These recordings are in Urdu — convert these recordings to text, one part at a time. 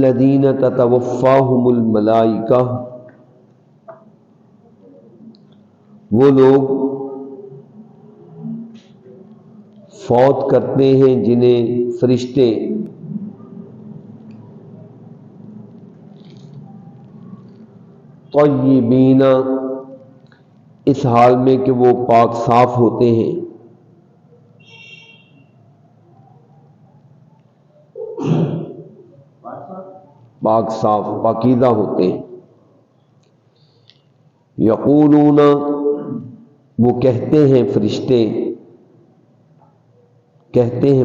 الذین تتوفاہم الملائکہ، وہ لوگ فوت کرتے ہیں جنہیں فرشتے طیبین، اس حال میں کہ وہ پاک صاف ہوتے ہیں، پاک صاف پاکیزہ ہوتے ہیں، یقولون، وہ کہتے ہیں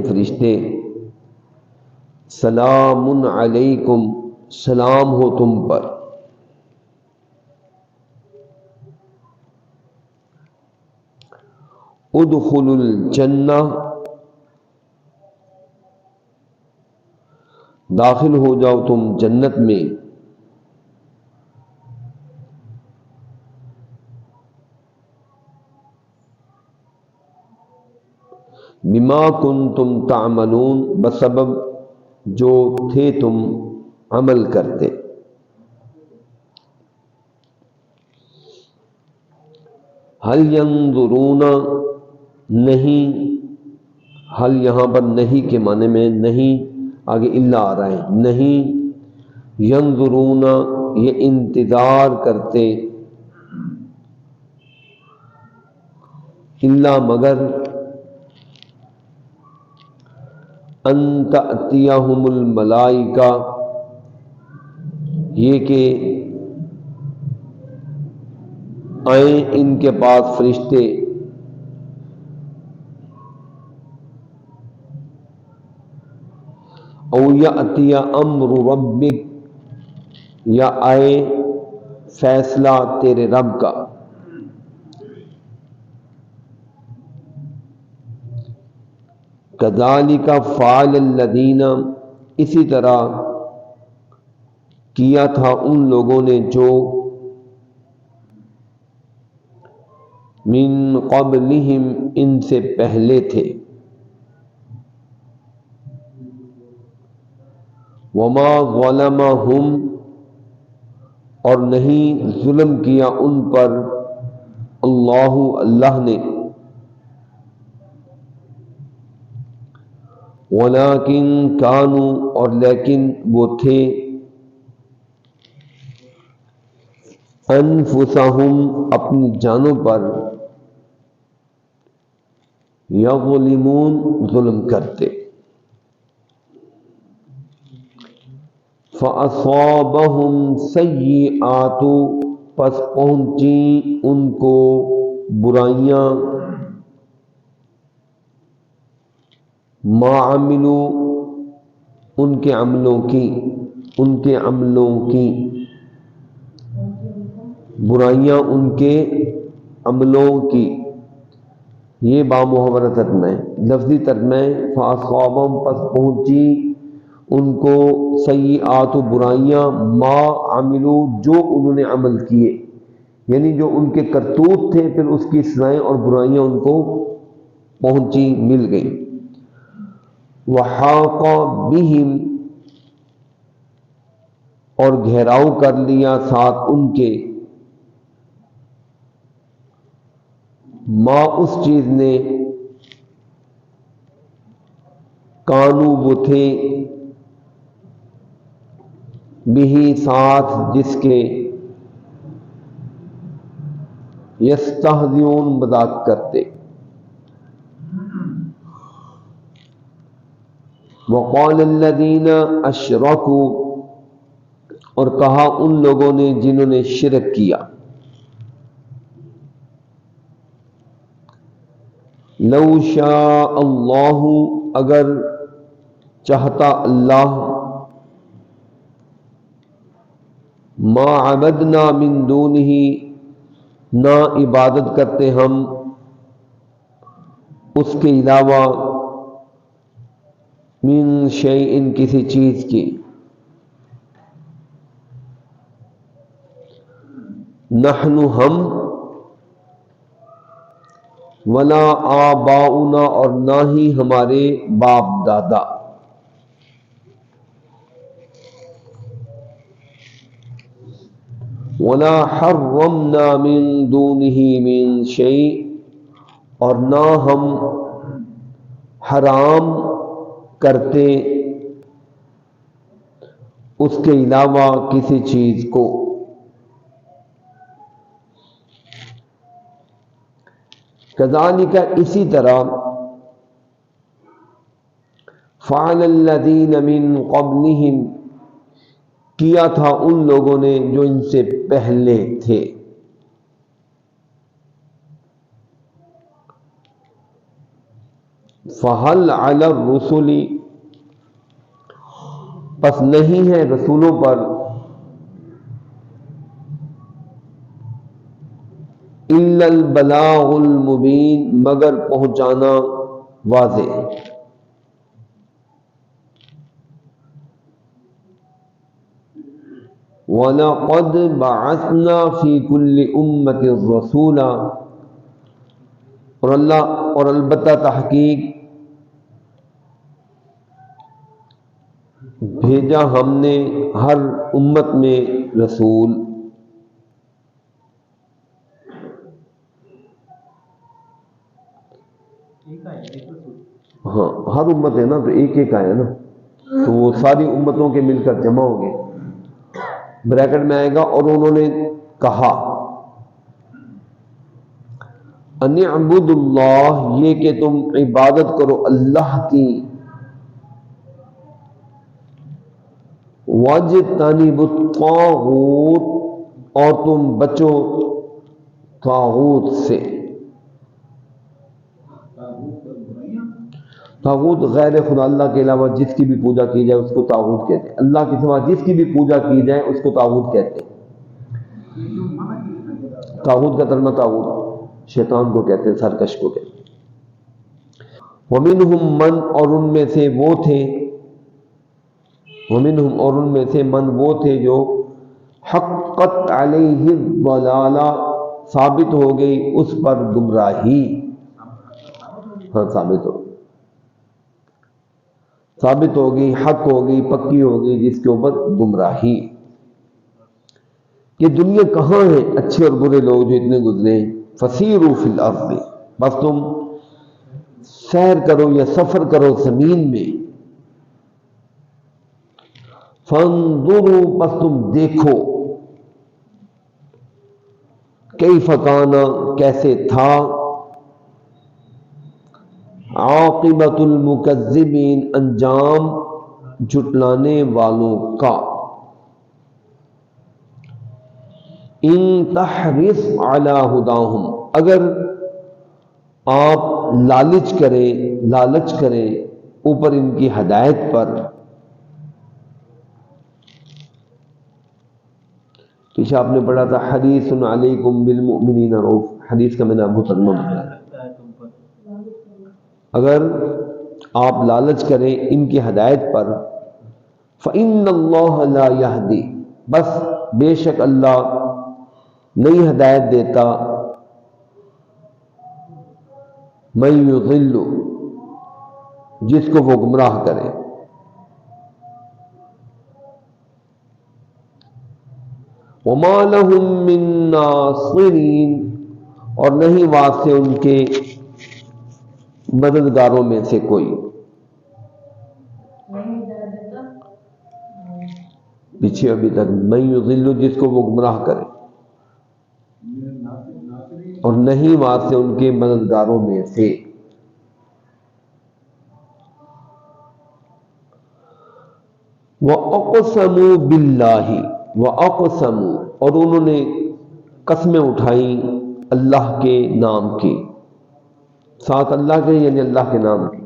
فرشتے، سلام علیکم، سلام ہو تم پر، ادخلوا الجنہ، داخل ہو جاؤ تم جنت میں، بما کنتم تعملون، بسبب جو تھے تم عمل کرتے۔ هل ينظرون، نہیں، حل یہاں پر نہیں کے معنی میں نہیں، آگے الا آ رہا ہے، نہیں، ینظرون، یہ انتظار کرتے، الا مگر، ان تأتیہم الملائکہ، یہ کہ آئیں ان کے پاس فرشتے، او یأتی امر ربک، یا آئے فیصلہ تیرے رب کا، کذالک فعل الذین، اسی طرح کیا تھا ان لوگوں نے جو من قبلہم، ان سے پہلے تھے، وما ظلمہم، اور نہیں ظلم کیا ان پر اللہ نے، ولیکن کانوا، اور لیکن وہ تھے، انفسہم، اپنی جانوں پر، یظلمون، ظلم کرتے، فَأَصَابَهُمْ سَیِّئَاتُ، پس پہنچی ان کو برائیاں، ما عملوا، ان کے عملوں کی، برائیاں ان کے عملوں کی، یہ بامحاورہ ترجمہ ہے، لفظی ترجمہ ہے، فَأَصَابَهُمْ، پس پہنچی ان کو، سیئات، برائیاں، ما عملوا، جو انہوں نے عمل کیے، یعنی جو ان کے کرتوت تھے، پھر اس کی سزائیں اور برائیاں ان کو پہنچی، مل گئیں، وحاق بہم، اور گھیراؤ کر لیا ساتھ ان کے، ما، اس چیز نے، کانو، وہ تھے، بہی، ساتھ جس کے، یستہزئون، مذاق کرتے، وقال الذین اشرکوا، اور کہا ان لوگوں نے جنہوں نے شرک کیا، لو شاء اللہ، اگر چاہتا اللہ، ما عبدنا من دونہ، نہ عبادت کرتے ہم اس کے علاوہ، من شیء، کسی چیز کی، نحن، ہم، ولا آباؤنا، اور نہ ہی ہمارے باپ دادا، ولا حرمنا من دونه من شيء، اور نہ ہم حرام کرتے اس کے علاوہ کسی چیز کو۔ کذالک، اسی طرح، فعل الذین من قبلہم، کیا تھا ان لوگوں نے جو ان سے پہلے تھے۔ فہل علی الرسل، پس نہیں ہے رسولوں پر، الا البلاغ المبین، مگر پہنچانا واضح۔ وَلَقَدْ بَعَثْنَا فِي كُلِّ أُمَّةٍ رَسُولًا، اور البتہ تحقیق بھیجا ہم نے ہر امت میں رسول۔ ہاں، ہر امت ہے نا، تو ایک ایک آیا نا، تو وہ ساری امتوں کے مل کر جمع ہو گئے۔ بریکٹ میں آئے گا اور انہوں نے کہا ان اعبدوا اللہ، یہ کہ تم عبادت کرو اللہ کی، واجتنبوا الطاغوت، اور تم بچو طاغوت سے۔ طاغوت غیر خدا اللہ کے علاوہ جس کی بھی پوجا کی جائے اس کو طاغوت کہتے ہیں، اللہ کے سوا جس کی بھی پوجا کی جائے اس کو طاغوت کہتے ہیں۔ طاغوت کا ترجمہ طاغوت شیطان کو کہتے ہیں، سرکش کو کہتے ہیں۔ وَمِنْهُمْ مَنْ، اور ان میں سے وہ تھے، وَمِنْهُمْ، اور ان میں سے من وہ تھے جو حقت علیہ الضلالہ، ثابت ہو گئی اس پر گمراہی۔ ہاں، ثابت ہوگی، حق ہوگی، پکی ہوگی، جس کے اوپر گمراہی۔ یہ دنیا کہاں ہے اچھے اور برے لوگ جو اتنے گزرے ہیں؟ فسیروا فی الارض، بس تم سیر کرو یا سفر کرو زمین میں۔ فانظروا، بس تم دیکھو، کیف کان، کیسے تھا، عاقبۃ المکذبین، انجام جھٹلانے والوں کا۔ ان تحرص علی ہداہم، اگر آپ لالچ کریں اوپر ان کی ہدایت پر۔ پیچھے آپ نے پڑھا تھا حریص علیکم بالمؤمنین رؤوف، حدیث کا میں نے آپ کو ترجمہ بتایا۔ اگر آپ لالچ کریں ان کی ہدایت پر، فإن اللہ لا یہدی، بس بے شک اللہ نہیں ہدایت دیتا، من یضل، جس کو وہ گمراہ کرے۔ وما لهم من ناصرین، اور نہیں واسطے ان کے مددگاروں میں سے کوئی۔ پیچھے ابھی تک من یضل، جس کو وہ گمراہ کرے، اور نہیں واسطے ان کے مددگاروں میں سے۔ وَأَقْسَمُوا بِاللَّهِ، وَأَقْسَمُوا، اور انہوں نے قسمیں اٹھائیں اللہ کے نام کی، ساتھ اللہ کے یعنی اللہ کے نام کی۔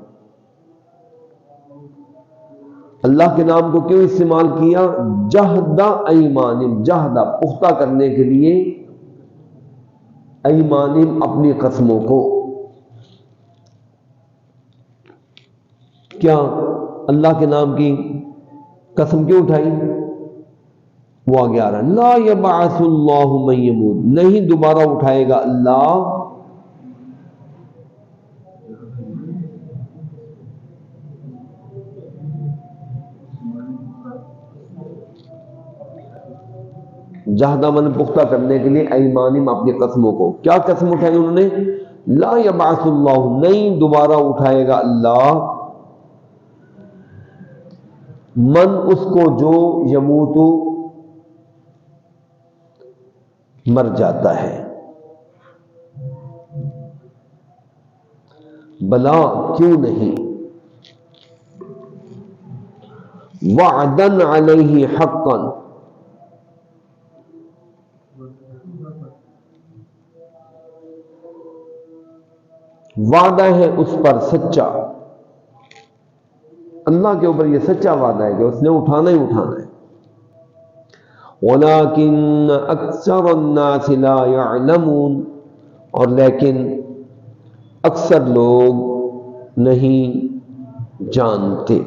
اللہ کے نام کو کیوں استعمال کیا؟ جہد ایمانہم، جہد پختہ کرنے کے لیے، ایمانہم اپنی قسموں کو۔ کیا اللہ کے نام کی قسم کیوں اٹھائی؟ وہ آگے آ رہا ہے، لا یبعث اللہ من یموت، نہیں دوبارہ اٹھائے گا اللہ جہد عمل پختہ کرنے کے لیے ایمانم اپنی قسموں کو. کیا قسم اٹھائی انہوں نے؟ لا یبعث اللہ، نہیں دوبارہ اٹھائے گا اللہ، من اس کو جو یموت مر جاتا ہے. بلا کیوں نہیں، وعدن علیہ حقا، وعدہ ہے اس پر سچا. اللہ کے اوپر یہ سچا وعدہ ہے کہ اس نے اٹھانا ہی اٹھانا ہے. وَلَٰكِنَّ أَكْثَرَ النَّاسِ لَا يَعْلَمُونَ، اور لیکن اکثر لوگ نہیں جانتے.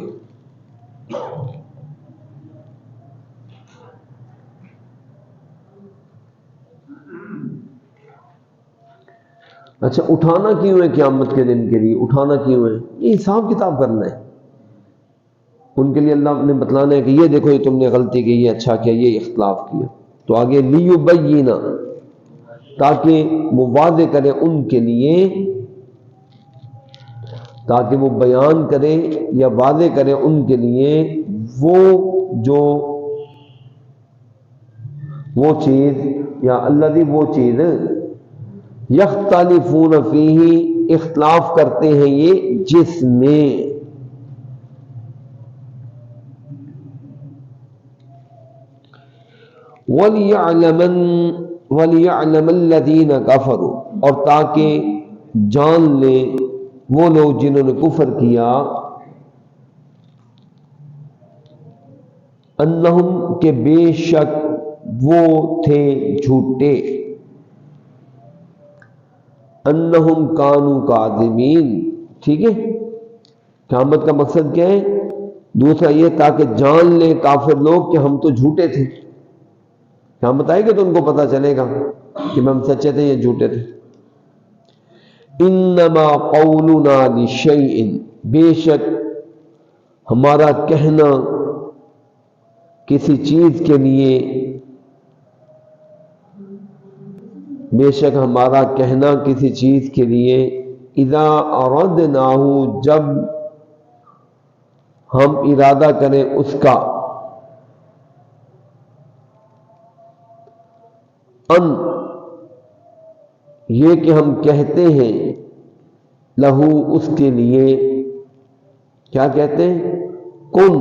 اچھا اٹھانا کیوں ہے قیامت کے دن کے لیے؟ اٹھانا کیوں ہے؟ یہ حساب کتاب کرنا ہے. ان کے لیے اللہ نے بتلانا ہے کہ یہ دیکھو یہ تم نے غلطی کی، یہ اچھا کیا، یہ اختلاف کیا. تو آگے لیبین، تاکہ وہ واضح کرے ان کے لیے، تاکہ وہ بیان کرے یا واضح کرے ان کے لیے وہ چیز یا الذی وہ چیز یختلفون فیہ، اختلاف کرتے ہیں یہ جس میں. وَلِيَعْلَمَ الَّذِينَ كَفَرُوا، اور تاکہ جان لیں وہ لوگ جنہوں نے کفر کیا، انہم کہ بے شک وہ تھے جھوٹے، انہم کانوا کاذبین. ٹھیک ہے، قیامت کا مقصد کیا ہے؟ دوسرا یہ تاکہ جان لیں کافر لوگ کہ ہم تو جھوٹے تھے. قیامت آئے گی تو ان کو پتہ چلے گا کہ ہم سچے تھے یا جھوٹے تھے. انما قولنا لشیء، بے شک ہمارا کہنا کسی چیز کے لیے، بے شک ہمارا کہنا کسی چیز کے لیے، اذا اردناہ، جب ہم ارادہ کریں اس کا، ان یہ کہ ہم کہتے ہیں، لہو اس کے لیے، کیا کہتے ہیں؟ کن،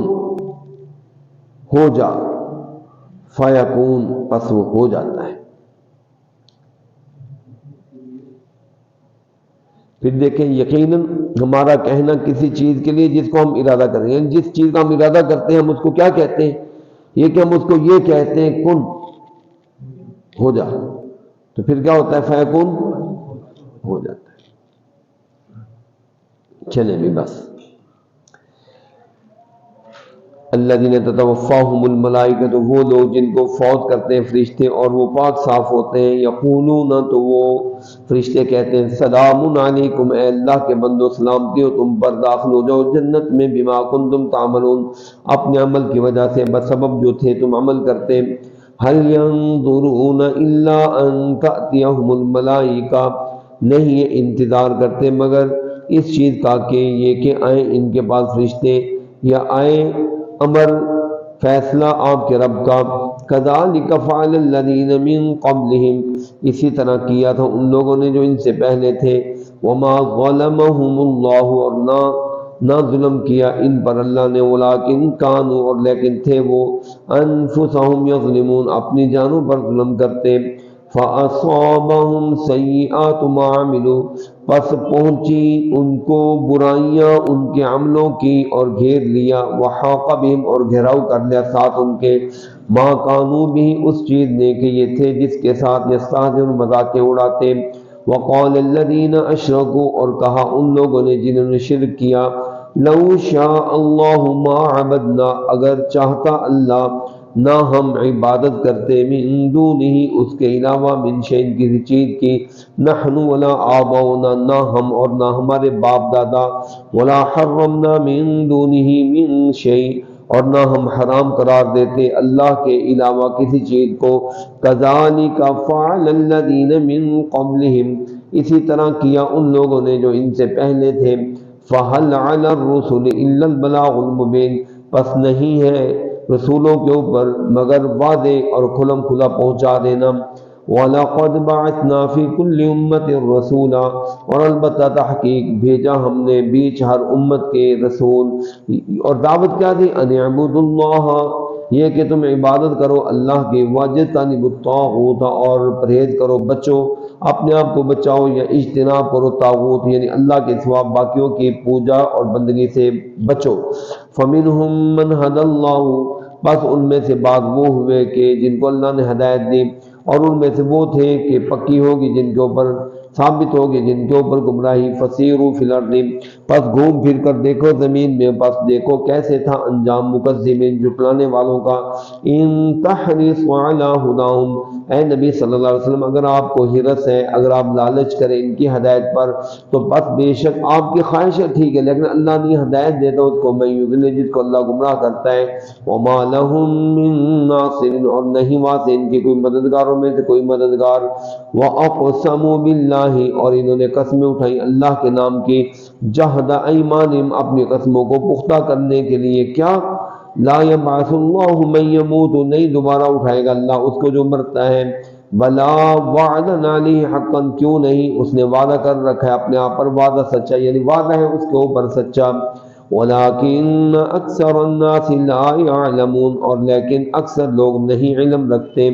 ہو جا، فیکون، پس وہ ہو جاتا ہے. پھر دیکھیں یقیناً ہمارا کہنا کسی چیز کے لیے جس کو ہم ارادہ کریں، یعنی جس چیز کا ہم ارادہ کرتے ہیں ہم اس کو کیا کہتے ہیں؟ یہ کہ ہم اس کو یہ کہتے ہیں کن، ہو جا، تو پھر کیا ہوتا ہے؟ فیکون، ہو جاتا ہے. چلیں بھی بس. الذین تتوفاہم الملائکۃ، وہ لوگ جن کو فوت کرتے ہیں فرشتے اور وہ پاک صاف ہوتے ہیں. یقولون، تو وہ فرشتے کہتے ہیں، سلام علیکم، اے اللہ کے بندو سلامتی ہو تم پر، داخل ہو جاؤ جنت میں، بما کنتم تعملون، اپنے عمل کی وجہ سے، بسبب جو تھے تم عمل کرتے. هل ينظرون الا ان تأتيهم الملائکہ، نہیں یہ انتظار کرتے مگر اس چیز کا کہ یہ کہ آئیں ان کے پاس فرشتے، یا آئیں امر فیصلہ آپ کے رب کا. کذالک فعل الذین من قبلہم، اسی طرح کیا تھا ان لوگوں نے جو ان سے پہلے تھے. وما ظلمهم اللہ، اور نہ ظلم کیا ان پر اللہ نے، ولکن کانوا، اور لیکن تھے وہ، انفسہم یظلمون، اپنی جانوں پر ظلم کرتے. فاصابہم سیئات ما عملوا، پس پہنچی ان کو برائیاں ان کے عملوں کی اور گھیر لیا. وحاق بہم، اور گھیراؤ کر لیا ساتھ ان کے، ما کانوا بھی، اس چیز نے کہ یہ تھے جس کے ساتھ یستہزئون، مذاقیں اڑاتے. وقال الذین اشرکوا، اور کہا ان لوگوں نے جنہوں نے شرک کیا، لو شاء اللہ ما عبدنا، اگر چاہتا اللہ نہ ہم عبادت کرتے، من دونہ، اس کے علاوہ، من شیء، کسی چیز کی، نحن ولا آباؤنا، نہ ہم اور نہ ہمارے باپ دادا، ولا حرمنا من دونہ من شیء، اور نہ ہم حرام قرار دیتے اللہ کے علاوہ کسی چیز کو۔ کذالک فعل الذین من قبلہم، اسی طرح کیا ان لوگوں نے جو ان سے پہلے تھے۔ فہل علی الرسل الا البلاغ المبین، پس نہیں ہے رسولوں کے اوپر مگر واضح اور کھلم کھلا پہنچا دینا۔ وَلَقَدْ بَعَثْنَا فِي كُلِّ أُمَّةٍ رَسُولًا، اور البتہ تحقیق بھیجا ہم نے بیچ ہر امت کے رسول، اور دعوت کیا دی؟ ان اعبدوا اللہ، یہ کہ تم عبادت کرو اللہ کی، واجتنبوا الطاغوت، اور پرہیز کرو، بچو اپنے آپ کو بچاؤ یا اجتناب کرو طاغوت یعنی اللہ کے سوا باقیوں کی پوجا اور بندگی سے بچو۔ فَمِنْهُمْ مَنْ هَدَى اللَّهُ، بس ان میں سے بعض وہ ہوئے کہ جن کو اللہ نے ہدایت دی، اور ان میں سے وہ تھے کہ پکی ہوگی جن کے اوپر، ثابت ہوگی جن کے اوپر گمراہی۔ فسیروا فی الارض، پس گھوم پھر کر دیکھو زمین میں، پس دیکھو کیسے تھا انجام مکذبین جھٹلانے والوں کا۔ ان تحرص علی ھداھم، اے نبی صلی اللہ علیہ وسلم اگر آپ کو حرص ہے، اگر آپ لالچ کریں ان کی ہدایت پر، تو بس بے شک آپ کی خواہش ہے ٹھیک ہے، لیکن اللہ نہیں ہدایت دیتا اس کو، من یضلل، جس کو اللہ گمراہ کرتا ہے۔ وما لهم من ناصر، اور نہیں واسطے ان کی کوئی مددگاروں میں سے کوئی مددگار۔ وَأَقْسَمُوا بِاللَّهِ، اور انہوں نے قسمیں اٹھائی اللہ کے نام کی، جہد ایمانہم، اپنی قسموں کو پختہ کرنے کے لیے، کیا؟ لا یبعث اللہ من یموت، نہیں دوبارہ اٹھائے گا اللہ اس کو جو مرتا ہے۔ بلا وعدا علیہ حقا، کیوں نہیں، اس نے وعدہ کر رکھا ہے اپنے آپ پر، وعدہ سچا یعنی وعدہ ہے اس کے اوپر سچا۔ ولیکن اکثر الناس لا یعلمون، اور لیکن اکثر لوگ نہیں علم رکھتے۔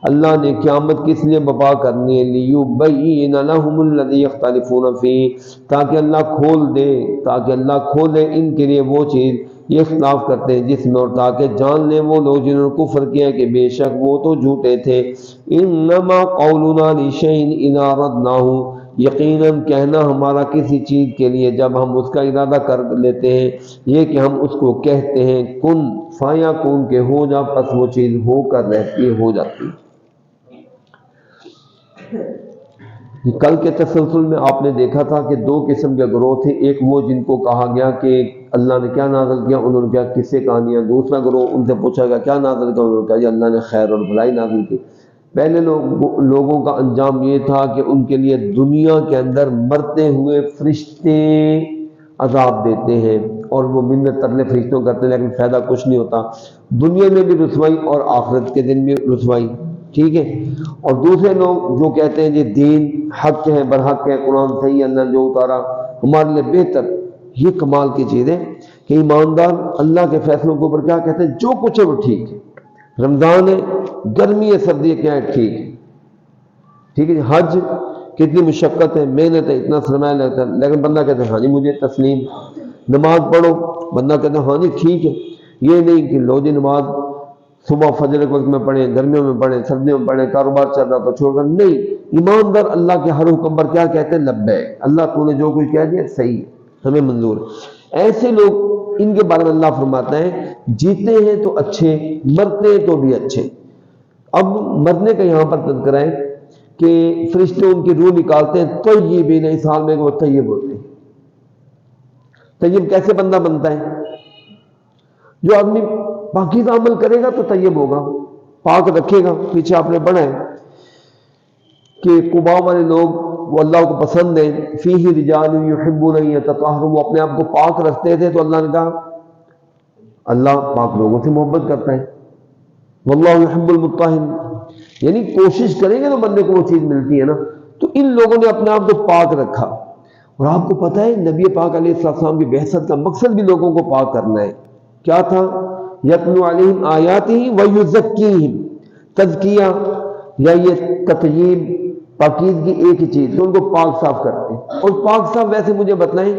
اللہ نے قیامت کس لیے برپا کرنی ہے؟ لیبین لہم الذی یختلفون فیہ، تاکہ اللہ کھولے ان کے لیے وہ چیز یہ اختلاف کرتے ہیں جس میں، اور تاکہ جان لیں وہ لوگ جنہوں نے کفر کیا کہ بے شک وہ تو جھوٹے تھے۔ انما قولنا لشیء اذا اردناہ، یقیناً کہنا ہمارا کسی چیز کے لیے جب ہم اس کا ارادہ کر لیتے ہیں، یہ کہ ہم اس کو کہتے ہیں کن فیکون، کہ ہو جا، پس وہ چیز ہو کر رہتی ہے، ہو جاتی ہے۔ کل کے تسلسل میں آپ نے دیکھا تھا کہ دو قسم کے گروہ تھے، ایک وہ جن کو کہا گیا کہ اللہ نے کیا نازل کیا، انہوں نے کیا قصے کہانیاں۔ دوسرا گروہ ان سے پوچھا گیا کیا نازل کیا، انہوں نے کہا یہ اللہ نے خیر اور بھلائی نازل کی۔ پہلے لوگوں کا انجام یہ تھا کہ ان کے لیے دنیا کے اندر مرتے ہوئے فرشتے عذاب دیتے ہیں، اور وہ منت ترلے فرشتوں کرتے ہیں لیکن فائدہ کچھ نہیں ہوتا، دنیا میں بھی رسوائی اور آخرت کے دن بھی رسوائی، ٹھیک ہے۔ اور دوسرے لوگ جو کہتے ہیں یہ دین حق ہے، برحق ہے، قرآن صحیح ہے، اللہ جو اتارا ہمارے لیے بہتر۔ یہ کمال کی چیز ہے کہ ایماندار اللہ کے فیصلوں کے اوپر کیا کہتے ہیں، جو کچھ ہے وہ ٹھیک ہے، رمضان ہے، گرمی ہے، سردی ہے، کیا ہے ٹھیک ہے، ٹھیک ہے۔ حج کتنی مشقت ہے، محنت ہے، اتنا سرمایہ لگتا ہے، لیکن بندہ کہتے ہیں ہاں جی مجھے تسلیم۔ نماز پڑھو، بندہ کہتے ہیں ہاں جی ٹھیک ہے۔ یہ نہیں کہ لو جی نماز صبح فجر کے وقت میں پڑھیں، گرمیوں میں پڑھیں، سردیوں میں پڑھیں، کاروبار چل رہا تو چھوڑ کر نہیں۔ ایماندار اللہ کے ہر حکم پر کیا کہتے ہیں، لبیک، اللہ تو نے جو کچھ کہہ دیا صحیح ہے، ہمیں منظور ہے۔ ایسے لوگ، ان کے بارے میں اللہ فرماتا ہے جیتے ہیں تو اچھے، مرتے ہیں تو بھی اچھے۔ اب مرنے کا یہاں پر تذکرہ ہے کہ فرشتے ان کی روح نکالتے ہیں، طیبین، اس حال میں کہ وہ طیب ہوتے ہیں۔ طیب کیسے بندہ بنتا ہے؟ جو آدمی پاکیزہ عمل کرے گا تو طیب ہوگا، پاک رکھے گا۔ پیچھے آپ نے پڑھا ہے کہ قباء والے لوگ وہ اللہ کو پسند ہیں، فیہ رجال یحبون ان یتطہروا، وہ اپنے آپ کو پاک رکھتے تھے، تو اللہ نے کہا اللہ پاک لوگوں سے محبت کرتا ہے، واللہ یحب المطہرین، یعنی کوشش کریں گے تو بندے کو وہ چیز ملتی ہے نا۔ تو ان لوگوں نے اپنے آپ کو پاک رکھا، اور آپ کو پتہ ہے نبی پاک علیہ السلام کی بعثت کا مقصد بھی لوگوں کو پاک کرنا ہے۔ کیا تھا؟ یتلو علیہم آیاتہ ویزکیہم، تزکیہ یا یہ تطہیر، پاکیزگی ایک ہی چیز، تو ان کو پاک صاف کرتے ہیں۔ اور پاک صاف ویسے مجھے بتلائیں،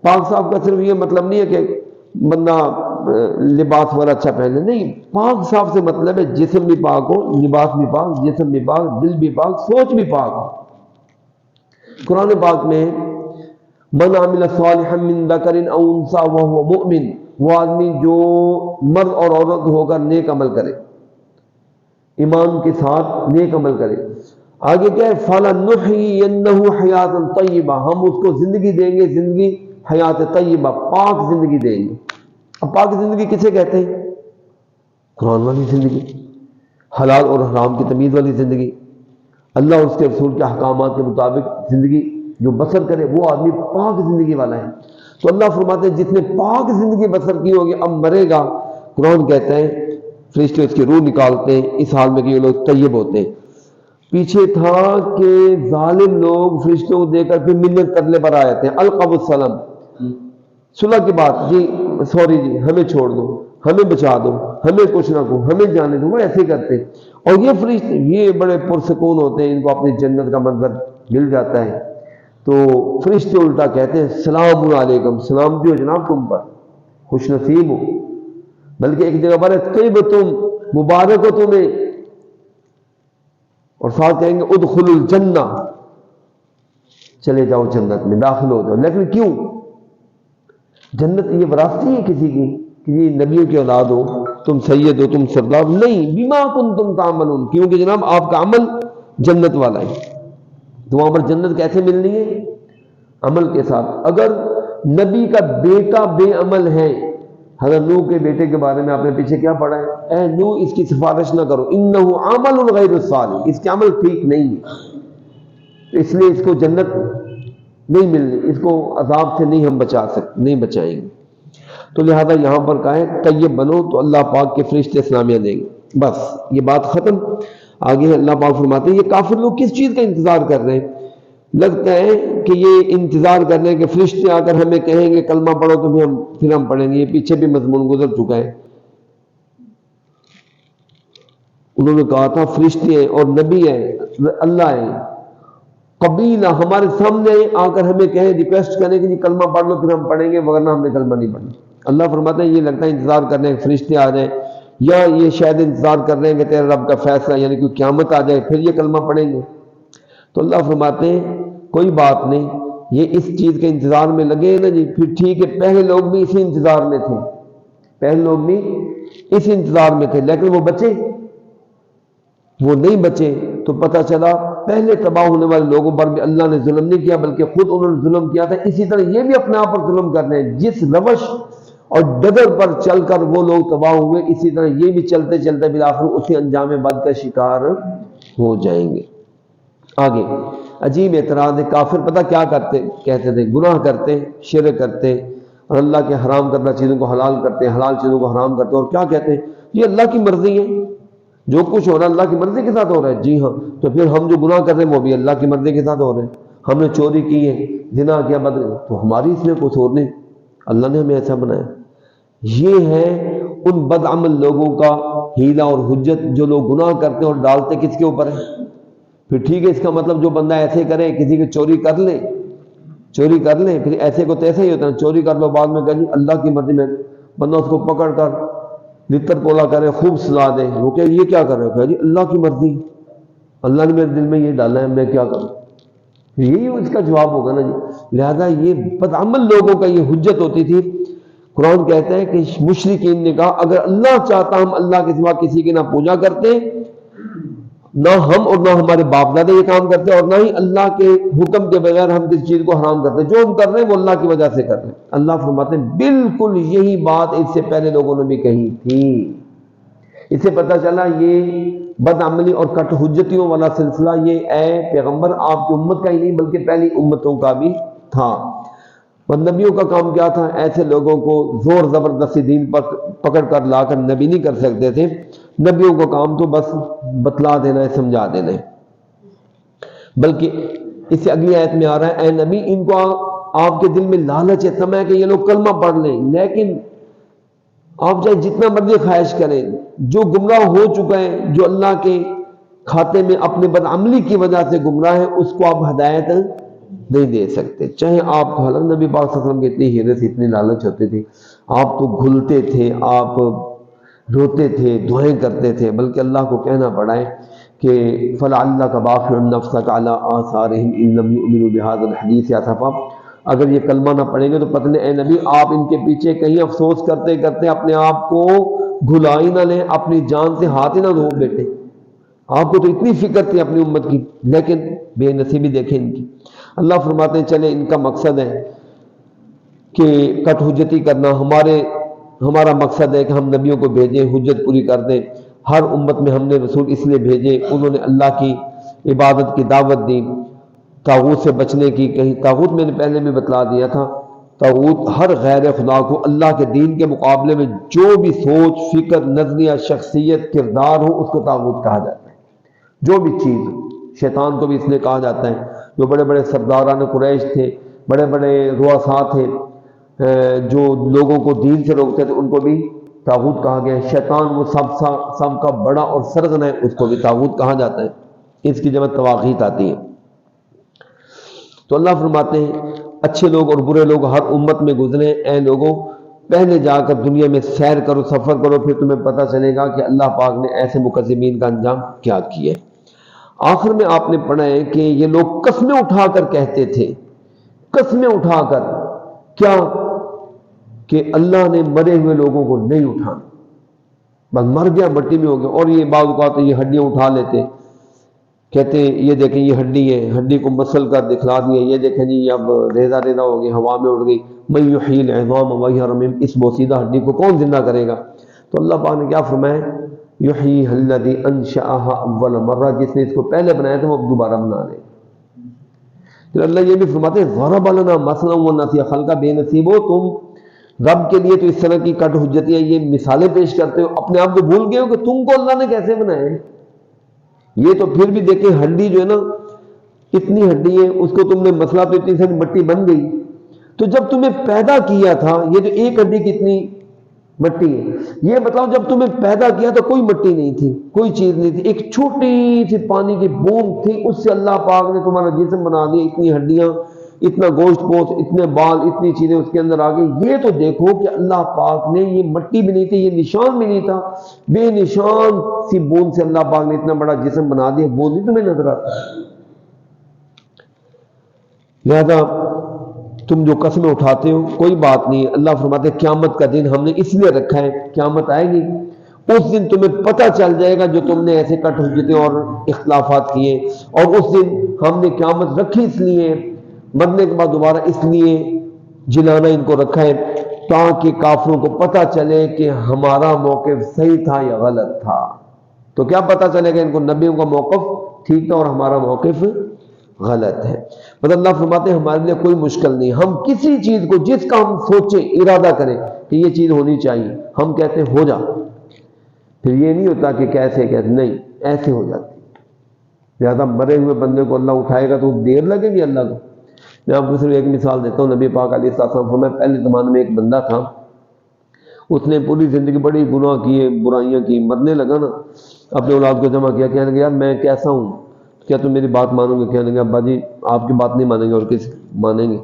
پاک صاف کا صرف یہ مطلب نہیں ہے کہ بندہ لباس والا اچھا پہنے، نہیں، پاک صاف سے مطلب ہے جسم بھی پاک ہو، لباس بھی پاک، جسم بھی پاک، دل بھی پاک، سوچ بھی پاک ہو۔ قرآن پاک میں من عمل صالحا من ذکر او انثى وهو مؤمن، وہ آدمی جو مرد اور عورت ہو کر نیک عمل کرے، ایمان کے ساتھ نیک عمل کرے۔ آگے کیا ہے؟ فَلَنُحْيِيَنَّهُ حَيَاةً طَيِّبَةً، ہم اس کو زندگی دیں گے، زندگی حیات طیبہ، پاک زندگی دیں گے۔ اب پاک زندگی کسے کہتے ہیں؟ قرآن والی زندگی، حلال اور حرام کی تمیز والی زندگی، اللہ اور اس کے رسول کے احکامات کے مطابق زندگی جو بسر کرے وہ آدمی پاک زندگی والا ہے۔ تو اللہ فرماتے ہیں جس نے پاک زندگی بسر کی ہوگی اب مرے گا، قرآن کہتے ہیں فرشتے اس کی روح نکالتے ہیں اس حال میں کہ یہ لوگ طیب ہوتے ہیں۔ پیچھے تھا کہ ظالم لوگ فرشتوں کو دے کر پھر منت کرنے پر آ جاتے ہیں، القب السلام، صلح کی بات، جی سوری جی ہمیں چھوڑ دو، ہمیں بچا دو، ہمیں کچھ نہ کہو، ہمیں جانے دو، وہ ایسے کرتے ہیں۔ اور یہ فرشتے یہ بڑے پرسکون ہوتے ہیں، ان کو اپنی جنت کا منظر مل جاتا ہے، تو فرشتے الٹا کہتے ہیں سلام علیکم، سلامتی ہو جناب تم پر، خوش نصیب ہو۔ بلکہ ایک جگہ پر طیبتم، مبارک ہو تمہیں، اور ساتھ کہیں گے ادخلوا الجنہ، چلے جاؤ جنت میں، داخل ہو جاؤ۔ لیکن کیوں؟ جنت یہ وراثتی ہے کسی کی کہ یہ نبیوں کی اولاد ہو، تم سید ہو، تم سردار؟ نہیں، بما کنتم تعملون، کیونکہ جناب آپ کا عمل جنت والا ہے۔ تو وہاں پر جنت کیسے ملنی ہے؟ عمل کے ساتھ۔ اگر نبی کا بیٹا بے عمل ہے، حضرت نوح کے بیٹے کے بارے میں آپ نے پیچھے کیا پڑھا ہے؟ اے نوح اس کی سفارش نہ کرو، انہ عمل غیر الصالح، اس کے عمل ٹھیک نہیں ہے، اس لیے اس کو جنت نہیں ملنی، اس کو عذاب سے نہیں ہم بچا سکتے، نہیں بچائیں گے۔ تو لہذا یہاں پر کہا ہے طیب بنو تو اللہ پاک کے فرشتے اسلامیہ دیں گے، بس یہ بات ختم۔ آگے اللہ پاک فرماتے ہیں یہ کافر لوگ کس چیز کا انتظار کر رہے ہیں؟ لگتا ہے کہ یہ انتظار کر رہے ہیں کہ فرشتے آ کر ہمیں کہیں گے کلمہ پڑھو تو پھر ہم پڑھیں گے۔ یہ پیچھے بھی مضمون گزر چکا ہے، انہوں نے کہا تھا فرشتے ہیں اور نبی ہیں، اللہ ہے، قبیلہ ہمارے سامنے آ کر ہمیں کہیں، ریکویسٹ کریں کہ جی کلمہ پڑھ لو پھر ہم پڑھیں گے، ورنہ ہم نے کلمہ نہیں پڑھنا۔ اللہ فرماتے ہیں یہ لگتا ہے انتظار کر رہے ہیں فرشتے آ جائیں، یا یہ شاید انتظار کر رہے ہیں کہ تیرے رب کا فیصلہ یعنی کہ قیامت آ جائے پھر یہ کلمہ پڑھیں گے۔ تو اللہ فرماتے ہیں کوئی بات نہیں، یہ اس چیز کے انتظار میں لگے نا جی، پھر ٹھیک ہے، پہلے لوگ بھی اسی انتظار میں تھے، پہلے لوگ بھی اس انتظار میں تھے، لیکن وہ بچے، وہ نہیں بچے، تو پتہ چلا پہلے تباہ ہونے والے لوگوں پر بھی اللہ نے ظلم نہیں کیا بلکہ خود انہوں نے ظلم کیا تھا۔ اسی طرح یہ بھی اپنے آپ پر ظلم کر رہے ہیں، جس روش اور ڈگر پر چل کر وہ لوگ تباہ ہوئے، اسی طرح یہ بھی چلتے چلتے بالآخر اسی انجام بد کا شکار ہو جائیں گے۔ آگے عجیب اعتراض ہے، کافر پتہ کیا کرتے کہتے تھے؟ گناہ کرتے، شرک کرتے، اور اللہ کے حرام کردہ چیزوں کو حلال کرتے، حلال چیزوں کو حرام کرتے، اور کیا کہتے ہیں؟ یہ اللہ کی مرضی ہے، جو کچھ ہو رہا ہے اللہ کی مرضی کے ساتھ ہو رہا ہے۔ جی ہاں، تو پھر ہم جو گناہ کر رہے ہیں وہ بھی اللہ کی مرضی کے ساتھ ہو رہے ہیں۔ ہم نے چوری کی ہے، زنا کیا، تو ہماری اس میں قصور نہیں، اللہ نے ہمیں ایسا بنایا۔ یہ ہے ان بد عمل لوگوں کا ہیلا اور حجت، جو لوگ گناہ کرتے ہیں اور ڈالتے کس کے اوپر ہے؟ پھر ٹھیک ہے، اس کا مطلب جو بندہ ایسے کرے، کسی کی چوری کر لے، پھر ایسے کو تیسے ہی ہوتا ہے، چوری کر لو بعد میں کہ اللہ کی مرضی میں، بندہ اس کو پکڑ کر لتر پولا کرے، خوب سزا دے، وہ کہ یہ کیا کر رہے ہو؟ جی اللہ کی مرضی، اللہ نے میرے دل میں یہ ڈالا ہے، میں کیا کروں؟ یہی اس کا جواب ہوگا نا جی۔ لہذا یہ بد عمل لوگوں کا یہ حجت ہوتی تھی۔ قرآن کہتا ہے کہ مشرکین نے کہا اگر اللہ چاہتا ہم اللہ کے سوا کسی کی نہ پوجا کرتے، نہ ہم اور نہ ہمارے باپ دادے یہ کام کرتے، اور نہ ہی اللہ کے حکم کے بغیر ہم کسی چیز کو حرام کرتے، جو ہم کر رہے ہیں وہ اللہ کی وجہ سے کر رہے ہیں۔ اللہ فرماتے ہیں بالکل یہی بات اس سے پہلے لوگوں نے بھی کہی تھی۔ اس سے پتہ چلا یہ بد عملی اور کٹ حجتیوں والا سلسلہ یہ اے پیغمبر آپ کی امت کا ہی نہیں بلکہ پہلی امتوں کا بھی تھا۔ بد نبیوں کا کام کیا تھا؟ ایسے لوگوں کو زور زبردستی دین پر پکڑ کر لا کر نبی نہیں کر سکتے تھے، نبیوں کا کام تو بس بتلا دینا ہے، سمجھا دینا ہے۔ بلکہ اس سے اگلی آیت میں آ رہا ہے اے نبی ان کو آپ کے دل میں لالچ ہے، تمہیں کہ یہ لوگ کلمہ پڑھ لیں، لیکن آپ چاہے جتنا مرضی خواہش کریں، جو گمراہ ہو چکا ہے، جو اللہ کے کھاتے میں اپنے بد عملی کی وجہ سے گمراہ ہے، اس کو آپ ہدایت نہیں دے سکتے۔ چاہے آپ حضرت نبی پاک صلی اللہ علیہ وسلم کی اتنی حیرت، اتنی لالچ ہوتی تھی، آپ تو گھلتے تھے، آپ روتے تھے، دعائیں کرتے تھے، بلکہ اللہ کو کہنا پڑا ہے کہ فَلَعَلَّكَ بَاخِعٌ نَفْسَكَ عَلَىٰ آثَارِهِمْ إِن لَّمْ يُؤْمِنُوا بِهَٰذَا الْحَدِيثِ آسَفًا، اگر یہ کلمہ نہ پڑھیں گے تو پتہ نہیں اے نبی آپ ان کے پیچھے کہیں افسوس کرتے کرتے اپنے آپ کو گھلا ہی نہ لیں، اپنی جان سے ہاتھ ہی نہ دھو بیٹے۔ آپ کو تو اتنی فکر تھی اپنی امت کی، لیکن بے نصیبی دیکھیں ان کی۔ اللہ فرماتے ہیں چلے ان کا مقصد ہے کہ کٹ حجتی کرنا، ہمارے ہمارا مقصد ہے کہ ہم نبیوں کو بھیجیں، حجت پوری کر دیں، ہر امت میں ہم نے رسول اس لیے بھیجے، انہوں نے اللہ کی عبادت کی دعوت دی، طاغوت سے بچنے کی کہیں طاغوت میں نے پہلے بھی بتلا دیا تھا، طاغوت ہر غیر خدا کو اللہ کے دین کے مقابلے میں جو بھی سوچ، فکر، نظریہ، شخصیت، کردار ہو اس کو طاغوت کہا جاتا ہے، جو بھی چیز ہو۔ شیطان کو بھی اس لیے کہا جاتا ہے، جو بڑے بڑے سرداران قریش تھے، بڑے بڑے رؤساء تھے، جو لوگوں کو دین سے روکتے تھے، ان کو بھی طاغوت کہا گیا ہے۔ شیطان وہ سب کا بڑا اور سرغن ہے، اس کو بھی طاغوت کہا جاتا ہے، اس کی جمع طواغیت آتی ہے۔ تو اللہ فرماتے ہیں اچھے لوگ اور برے لوگ ہر امت میں گزرے، اے لوگوں پہلے جا کر دنیا میں سیر کرو، سفر کرو، پھر تمہیں پتہ چلے گا کہ اللہ پاک نے ایسے مکذبین کا انجام کیا کیا ہے۔ آخر میں آپ نے پڑھا ہے کہ یہ لوگ قسمیں اٹھا کر کہتے تھے، قسمیں اٹھا کر، کیا کہ اللہ نے مرے ہوئے لوگوں کو نہیں اٹھانا، بس مر گیا مٹی میں ہو گیا۔ اور یہ بعض اوقات یہ ہڈیاں اٹھا لیتے، کہتے ہیں یہ دیکھیں یہ ہڈی ہے، ہڈی کو مسل کر دکھلا دیا، یہ دیکھیں جی اب ریزہ ریزہ ہو گئی، ہوا میں اڑ گئی، من یحیی العظام وہی رمیم، اس بوسیدہ ہڈی کو کون زندہ کرے گا؟ تو اللہ پاک نے کیا فرمایا؟ یحییھا الذی انشأھا اول مرہ، جس نے اس کو پہلے بنایا تھا وہ اب دوبارہ بنا لے۔ پھر اللہ یہ بھی فرماتے ہیں ضرب لنا مثلا ونسی خلقہ، بے نصیبو تم رب کے لیے تو اس طرح کی کٹ حجتیاں یہ مثالیں پیش کرتے ہو، اپنے آپ کو بھول گئے ہو کہ تم کو اللہ نے کیسے بنایا ہے۔ یہ تو پھر بھی دیکھیں ہڈی جو ہے نا، اتنی ہڈی ہے، اس کو تم نے مسئلہ تو اتنی ساری مٹی بن گئی، تو جب تمہیں پیدا کیا تھا یہ جو ایک ہڈی کتنی مٹی ہے، یہ بتاؤ جب تمہیں پیدا کیا تو کوئی مٹی نہیں تھی، کوئی چیز نہیں تھی، ایک چھوٹی سی پانی کی بوند تھی، اس سے اللہ پاک نے تمہارا جسم بنا دیا، اتنی ہڈیاں، اتنا گوشت پوست، اتنے بال، اتنی چیزیں اس کے اندر آ گئی۔ یہ تو دیکھو کہ اللہ پاک نے، یہ مٹی بھی نہیں تھی، یہ نشان بھی نہیں تھا، بے نشان سی بوند سے اللہ پاک نے اتنا بڑا جسم بنا دیا، وہ نہیں تمہیں نظر آتا۔ لہذا تم جو قسمیں اٹھاتے ہو کوئی بات نہیں، اللہ فرماتے ہیں قیامت کا دن ہم نے اس لیے رکھا ہے، قیامت آئے گی اس دن تمہیں پتہ چل جائے گا جو تم نے ایسے کٹ حجتیں اور اختلافات کیے، اور اس دن ہم نے قیامت رکھی اس لیے، مرنے کے بعد دوبارہ اس لیے جلانا ان کو رکھا ہے تاکہ کافروں کو پتہ چلے کہ ہمارا موقف صحیح تھا یا غلط تھا۔ تو کیا پتہ چلے گا ان کو؟ نبیوں کا موقف ٹھیک تھا اور ہمارا موقف غلط ہے۔ مطلب اللہ فرماتے ہیں ہمارے لیے کوئی مشکل نہیں، ہم کسی چیز کو جس کا ہم سوچیں، ارادہ کریں کہ یہ چیز ہونی چاہیے، ہم کہتے ہیں ہو جا، پھر یہ نہیں ہوتا کہ کیسے نہیں، ایسے ہو جاتی۔ لہٰذا مرے ہوئے بندے کو اللہ اٹھائے گا تو دیر لگے گی اللہ کو۔ میں آپ کو صرف ایک مثال دیتا ہوں، نبی پاک علیہ السلام فرمایا پہلے زمانے میں ایک بندہ تھا، اس نے پوری زندگی بڑی گناہ کیے، برائیاں کی، مرنے لگا نا، اپنے اولاد کو جمع کیا، کہنے لگا یار میں کیسا ہوں، کیا تم میری بات مانو گے؟ کہنے لگا ابا جی آپ کی بات نہیں مانیں گے اور کس مانیں گے؟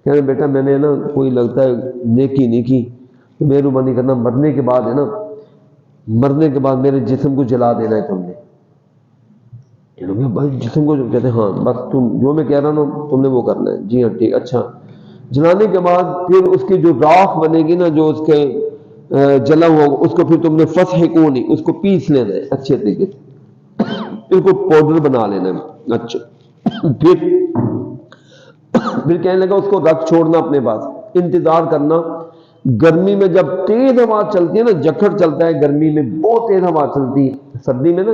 کہنے لگا بیٹا میں نے نا کوئی لگتا ہے نیکی نہیں کی، تو مہربانی کرنا مرنے کے بعد ہے نا، مرنے کے بعد میرے جسم کو جلا دینا ہے تم نے۔ بھائی جسم کو کہتے ہیں ہاں بس تم جو میں کہہ رہا ہوں تم نے وہ کرنا ہے، جی ہاں ٹھیک، اچھا۔ جلانے کے بعد پھر اس کی جو راکھ بنے گی نا، جو اس کے جلا ہوا ہوگا، اس کو پھر تم نے فسح کو نہیں، اس کو پیس لینا ہے اچھے طریقے سے، اس کو پاؤڈر بنا لینا ہے اچھا۔ پھر کہنے لگا اس کو رکھ چھوڑنا اپنے پاس، انتظار کرنا، گرمی میں جب تیز ہوا چلتی ہے نا، جکڑ چلتا ہے گرمی میں، بہت تیز ہوا چلتی ہے، سردی میں نا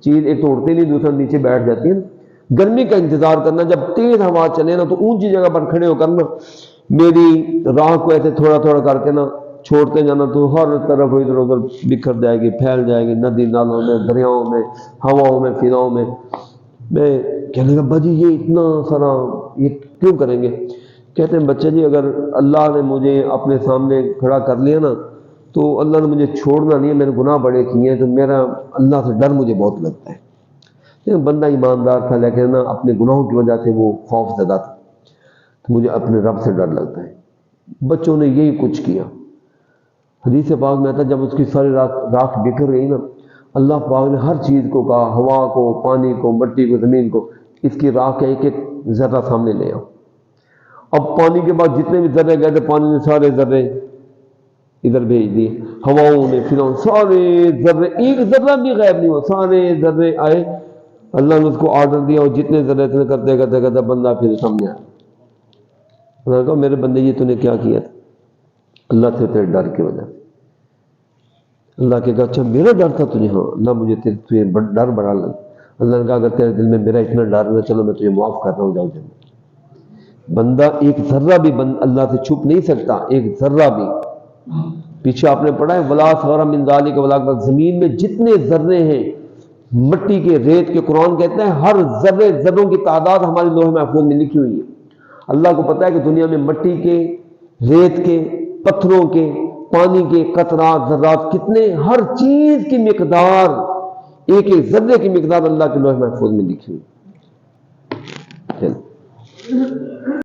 چیز ایک تو اڑتی نہیں، دوسرا نیچے بیٹھ جاتی ہے نا، گرمی کا انتظار کرنا، جب تیز ہوا چلے نا تو اونچی جگہ پر کھڑے ہو کر نا میری راہ کو ایسے تھوڑا تھوڑا کر کے نا چھوڑتے جانا، تو ہر طرف ادھر ادھر بکھر جائے گی، پھیل جائے گی، ندی نالوں میں، دریاؤں میں، ہواؤں میں، فضاؤں میں۔ میں کہنے لگا ابا جی یہ اتنا سارا یہ کیوں کریں گے؟ کہتے ہیں بچہ جی اگر اللہ نے مجھے اپنے سامنے کھڑا کر لیا نا تو اللہ نے مجھے چھوڑنا نہیں ہے، میں نے گناہ بڑے کیے ہیں، تو میرا اللہ سے ڈر مجھے بہت لگتا ہے۔ لیکن بندہ ایماندار تھا، لیکن نا اپنے گناہوں کی وجہ سے وہ خوف زدہ تھا، تو مجھے اپنے رب سے ڈر لگتا ہے۔ بچوں نے یہی کچھ کیا۔ حدیث پاک میں آتا جب اس کی ساری راکھ بکھر گئی نا، اللہ پاک نے ہر چیز کو کہا، ہوا کو، پانی کو، مٹی کو، زمین کو، اس کی راکھ ایک ایک ذرہ سامنے لے آؤ۔ اب پانی کے بعد جتنے بھی ذرے گئے تھے پانی نے سارے ذرے ادھر بھیج دیے، ہواؤں نے، پھر سارے ذرے، ایک ذرہ بھی غائب نہیں ہوا، سارے ذرے آئے، اللہ نے اس کو آرڈر دیا اور جتنے ذرے تھے کرتے کرتے کرتے بندہ پھر سامنے آیا۔ اللہ نے کہا میرے بندے یہ تو نے کیا کیا تھا؟ اللہ سے تیرے ڈر کی وجہ سے۔ اللہ کہے گا اچھا میرا ڈر تھا تجھے؟ ہاں اللہ مجھے تجھے ڈر بڑا لگا۔ اللہ نے کہا اگر تیرے دل میں میرا اتنا ڈر ہے چلو میں تجھے معاف کر رہا ہوں، جاؤ جنت۔ بندہ ایک ذرہ بھی اللہ سے چھپ نہیں سکتا، ایک ذرہ بھی۔ پیچھے آپ نے پڑھا ہے ولا اصغر من ذلک ولا اکبر، زمین میں جتنے ذرے ہیں مٹی کے، ریت کے، قرآن کہتے ہیں ہر ذرے ذروں کی تعداد ہمارے لوح محفوظ میں لکھی ہوئی ہے۔ اللہ کو پتہ ہے کہ دنیا میں مٹی کے، ریت کے، پتھروں کے، پانی کے قطرات، ذرات کتنے، ہر چیز کی مقدار، ایک ایک ذرے کی مقدار اللہ کے لوح محفوظ میں لکھی ہوئی ہے۔